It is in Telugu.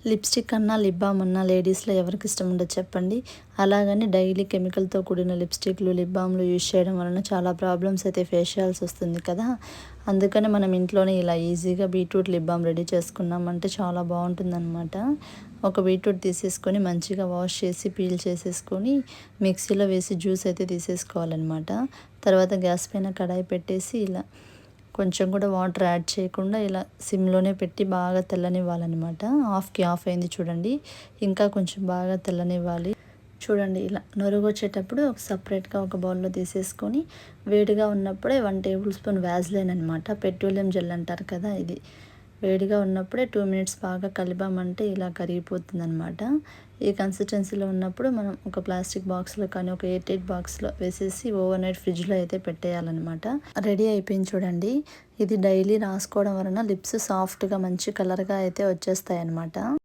లిప్స్టిక్ అన్నా లిప్ బామ్ అన్నా లేడీస్లో ఎవరికి ఇష్టం ఉండదు చెప్పండి. అలాగని డైలీ కెమికల్తో కూడిన లిప్స్టిక్లు లిప్ బామ్లు యూజ్ చేయడం వలన చాలా ప్రాబ్లమ్స్ అయితే ఫేస్ చేయాల్సి వస్తుంది కదా. అందుకని మనం ఇంట్లోనే ఇలా ఈజీగా బీట్రూట్ లిప్ బామ్ రెడీ చేసుకున్నామంటే చాలా బాగుంటుందన్నమాట. ఒక బీట్రూట్ తీసేసుకొని మంచిగా వాష్ చేసి పీల్ చేసేసుకొని మిక్సీలో వేసి జ్యూస్ అయితే తీసేసుకోవాలన్నమాట. తర్వాత గ్యాస్ పైన కడాయి పెట్టేసి ఇలా కొంచెం కూడా వాటర్ యాడ్ చేయకుండా ఇలా సిమ్లోనే పెట్టి బాగా తెల్లనివ్వాలన్నమాట. హాఫ్కి హాఫ్ అయింది చూడండి, ఇంకా కొంచెం బాగా తెల్లనివ్వాలి. చూడండి ఇలా నొరుగు వచ్చేటప్పుడు సపరేట్గా ఒక బౌల్లో తీసేసుకొని వేడిగా ఉన్నప్పుడే 1 టేబుల్ స్పూన్ వ్యాజ్లైన్ అనమాట, పెట్రోలియం జెల్ అంటారు కదా, ఇది వేడిగా ఉన్నప్పుడే 2 మినిట్స్ బాగా కలిపామంటే ఇలా కరిగిపోతుంది అనమాట. ఈ కన్సిస్టెన్సీలో ఉన్నప్పుడు మనం ఒక ప్లాస్టిక్ బాక్స్లో కానీ ఒక ఎయిర్ టైట్ బాక్స్లో వేసేసి ఓవర్ నైట్ ఫ్రిడ్జ్లో అయితే పెట్టేయాలన్నమాట. రెడీ అయిపోయింది చూడండి. ఇది డైలీ రాసుకోవడం వలన లిప్స్ సాఫ్ట్గా మంచి కలర్గా అయితే వచ్చేస్తాయి అన్నమాట.